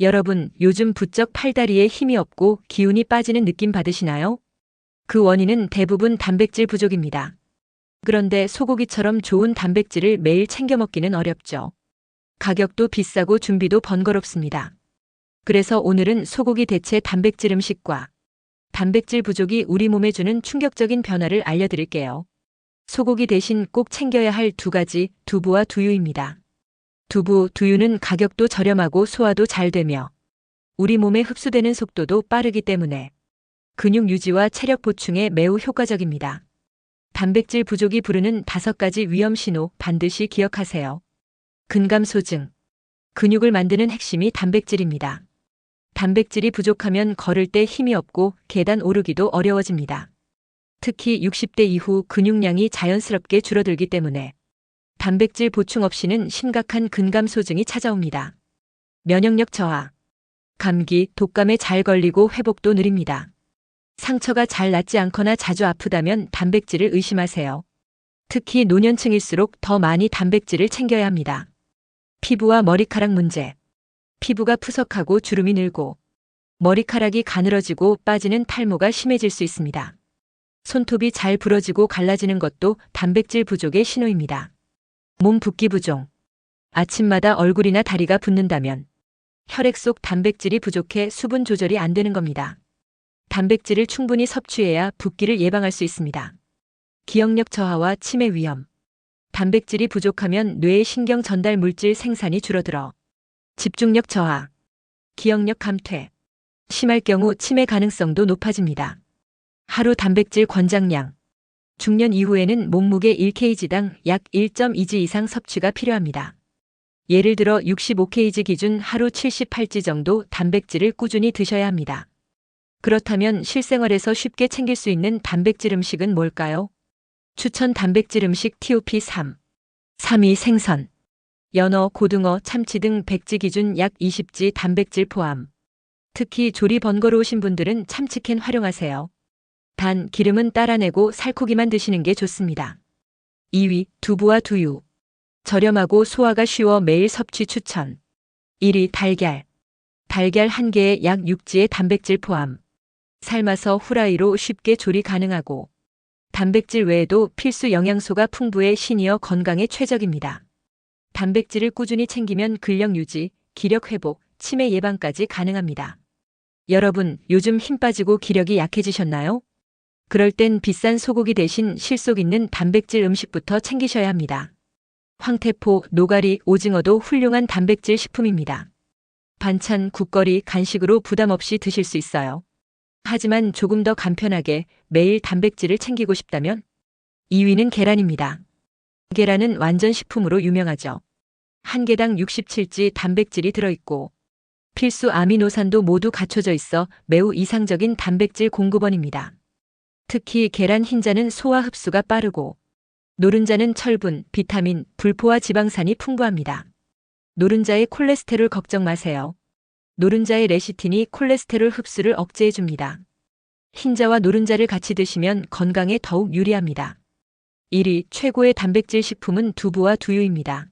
여러분, 요즘 부쩍 팔다리에 힘이 없고 기운이 빠지는 느낌 받으시나요? 그 원인은 대부분 단백질 부족입니다. 그런데 소고기처럼 좋은 단백질을 매일 챙겨 먹기는 어렵죠. 가격도 비싸고 준비도 번거롭습니다. 그래서 오늘은 소고기 대체 단백질 음식과 단백질 부족이 우리 몸에 주는 충격적인 변화를 알려드릴게요. 소고기 대신 꼭 챙겨야 할 두 가지, 두부와 두유입니다. 두부, 두유는 가격도 저렴하고 소화도 잘 되며 우리 몸에 흡수되는 속도도 빠르기 때문에 근육 유지와 체력 보충에 매우 효과적입니다. 단백질 부족이 부르는 5가지 위험 신호 반드시 기억하세요. 근감소증. 근육을 만드는 핵심이 단백질입니다. 단백질이 부족하면 걸을 때 힘이 없고 계단 오르기도 어려워집니다. 특히 60대 이후 근육량이 자연스럽게 줄어들기 때문에 단백질 보충 없이는 심각한 근감소증이 찾아옵니다. 면역력 저하. 감기, 독감에 잘 걸리고 회복도 느립니다. 상처가 잘 낫지 않거나 자주 아프다면 단백질을 의심하세요. 특히 노년층일수록 더 많이 단백질을 챙겨야 합니다. 피부와 머리카락 문제. 피부가 푸석하고 주름이 늘고 머리카락이 가늘어지고 빠지는 탈모가 심해질 수 있습니다. 손톱이 잘 부러지고 갈라지는 것도 단백질 부족의 신호입니다. 몸 붓기 부종. 아침마다 얼굴이나 다리가 붓는다면 혈액 속 단백질이 부족해 수분 조절이 안 되는 겁니다. 단백질을 충분히 섭취해야 붓기를 예방할 수 있습니다. 기억력 저하와 치매 위험. 단백질이 부족하면 뇌의 신경 전달 물질 생산이 줄어들어 집중력 저하, 기억력 감퇴, 심할 경우 치매 가능성도 높아집니다. 하루 단백질 권장량. 중년 이후에는 몸무게 1kg당 약 1.2g 이상 섭취가 필요합니다. 예를 들어 65kg 기준 하루 78g 정도 단백질을 꾸준히 드셔야 합니다. 그렇다면 실생활에서 쉽게 챙길 수 있는 단백질 음식은 뭘까요? 추천 단백질 음식 TOP3. 3위 생선. 연어, 고등어, 참치 등 백지 기준 약 20g 단백질 포함. 특히 조리 번거로우신 분들은 참치캔 활용하세요. 단, 기름은 따라내고 살코기만 드시는 게 좋습니다. 2위, 두부와 두유. 저렴하고 소화가 쉬워 매일 섭취 추천. 1위, 달걀. 달걀 1개에 약 6g의 단백질 포함. 삶아서 후라이로 쉽게 조리 가능하고 단백질 외에도 필수 영양소가 풍부해 시니어 건강에 최적입니다. 단백질을 꾸준히 챙기면 근력 유지, 기력 회복, 치매 예방까지 가능합니다. 여러분, 요즘 힘 빠지고 기력이 약해지셨나요? 그럴 땐 비싼 소고기 대신 실속 있는 단백질 음식부터 챙기셔야 합니다. 황태포, 노가리, 오징어도 훌륭한 단백질 식품입니다. 반찬, 국거리, 간식으로 부담 없이 드실 수 있어요. 하지만 조금 더 간편하게 매일 단백질을 챙기고 싶다면 2위는 계란입니다. 계란은 완전 식품으로 유명하죠. 한 개당 67g 단백질이 들어있고 필수 아미노산도 모두 갖춰져 있어 매우 이상적인 단백질 공급원입니다. 특히 계란 흰자는 소화 흡수가 빠르고 노른자는 철분, 비타민, 불포화 지방산이 풍부합니다. 노른자의 콜레스테롤 걱정 마세요. 노른자의 레시틴이 콜레스테롤 흡수를 억제해줍니다. 흰자와 노른자를 같이 드시면 건강에 더욱 유리합니다. 1위 최고의 단백질 식품은 두부와 두유입니다.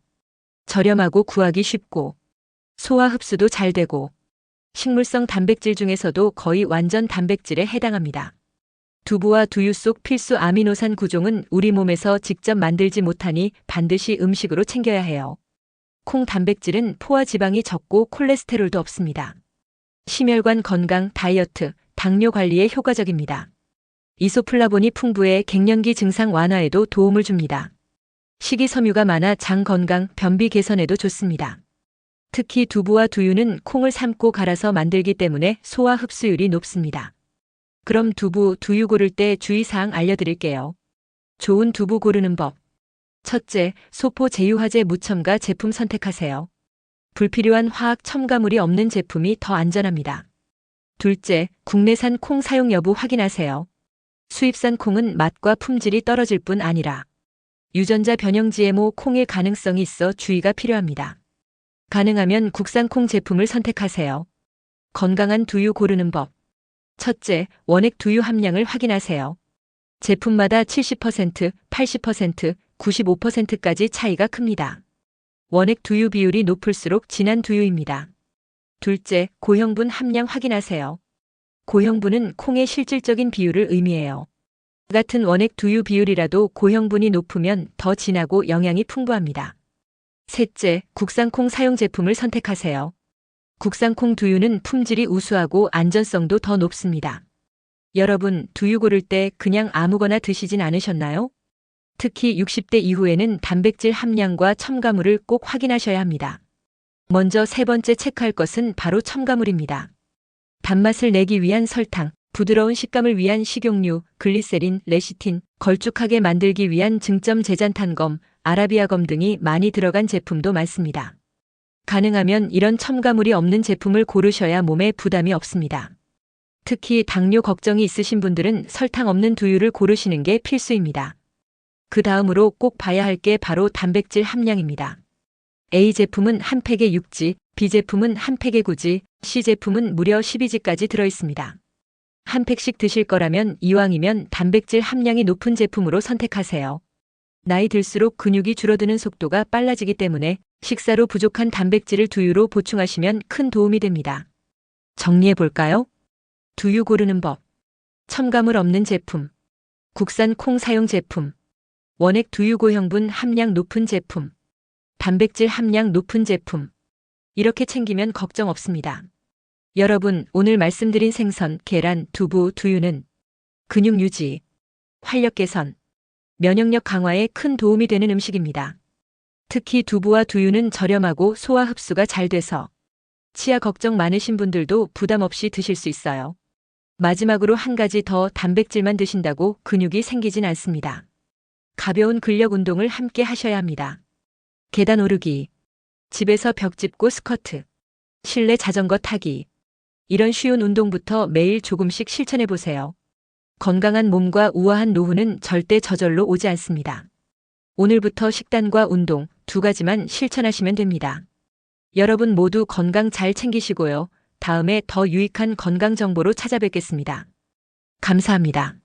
저렴하고 구하기 쉽고 소화 흡수도 잘 되고 식물성 단백질 중에서도 거의 완전 단백질에 해당합니다. 두부와 두유 속 필수 아미노산 구종은 우리 몸에서 직접 만들지 못하니 반드시 음식으로 챙겨야 해요. 콩 단백질은 포화 지방이 적고 콜레스테롤도 없습니다. 심혈관 건강, 다이어트, 당뇨 관리에 효과적입니다. 이소플라본이 풍부해 갱년기 증상 완화에도 도움을 줍니다. 식이섬유가 많아 장 건강, 변비 개선에도 좋습니다. 특히 두부와 두유는 콩을 삶고 갈아서 만들기 때문에 소화 흡수율이 높습니다. 그럼 두부, 두유 고를 때 주의사항 알려드릴게요. 좋은 두부 고르는 법. 첫째, 소포 제휴화제 무첨가 제품 선택하세요. 불필요한 화학 첨가물이 없는 제품이 더 안전합니다. 둘째, 국내산 콩 사용 여부 확인하세요. 수입산 콩은 맛과 품질이 떨어질 뿐 아니라 유전자 변형 GMO 콩일 가능성이 있어 주의가 필요합니다. 가능하면 국산 콩 제품을 선택하세요. 건강한 두유 고르는 법. 첫째, 원액 두유 함량을 확인하세요. 제품마다 70%, 80%, 95%까지 차이가 큽니다. 원액 두유 비율이 높을수록 진한 두유입니다. 둘째, 고형분 함량 확인하세요. 고형분은 콩의 실질적인 비율을 의미해요. 같은 원액 두유 비율이라도 고형분이 높으면 더 진하고 영양이 풍부합니다. 셋째, 국산콩 사용 제품을 선택하세요. 국산콩 두유는 품질이 우수하고 안전성도 더 높습니다. 여러분, 두유 고를 때 그냥 아무거나 드시진 않으셨나요? 특히 60대 이후에는 단백질 함량과 첨가물을 꼭 확인하셔야 합니다. 먼저 세 번째 체크할 것은 바로 첨가물입니다. 단맛을 내기 위한 설탕, 부드러운 식감을 위한 식용유, 글리세린, 레시틴, 걸쭉하게 만들기 위한 증점 제잔탄검, 아라비아검 등이 많이 들어간 제품도 많습니다. 가능하면 이런 첨가물이 없는 제품을 고르셔야 몸에 부담이 없습니다. 특히 당뇨 걱정이 있으신 분들은 설탕 없는 두유를 고르시는 게 필수입니다. 그 다음으로 꼭 봐야 할 게 바로 단백질 함량입니다. A 제품은 한 팩에 6지, B 제품은 한 팩에 9지, C 제품은 무려 12지까지 들어있습니다. 한 팩씩 드실 거라면 이왕이면 단백질 함량이 높은 제품으로 선택하세요. 나이 들수록 근육이 줄어드는 속도가 빨라지기 때문에 식사로 부족한 단백질을 두유로 보충하시면 큰 도움이 됩니다. 정리해 볼까요? 두유 고르는 법. 첨가물 없는 제품. 국산 콩 사용 제품. 원액 두유 고형분 함량 높은 제품. 단백질 함량 높은 제품. 이렇게 챙기면 걱정 없습니다. 여러분, 오늘 말씀드린 생선, 계란, 두부, 두유는 근육 유지, 활력 개선, 면역력 강화에 큰 도움이 되는 음식입니다. 특히 두부와 두유는 저렴하고 소화 흡수가 잘 돼서 치아 걱정 많으신 분들도 부담 없이 드실 수 있어요. 마지막으로 한 가지 더, 단백질만 드신다고 근육이 생기진 않습니다. 가벼운 근력 운동을 함께 하셔야 합니다. 계단 오르기, 집에서 벽 짚고 스쿼트, 실내 자전거 타기. 이런 쉬운 운동부터 매일 조금씩 실천해 보세요. 건강한 몸과 우아한 노후는 절대 저절로 오지 않습니다. 오늘부터 식단과 운동 두 가지만 실천하시면 됩니다. 여러분 모두 건강 잘 챙기시고요. 다음에 더 유익한 건강 정보로 찾아뵙겠습니다. 감사합니다.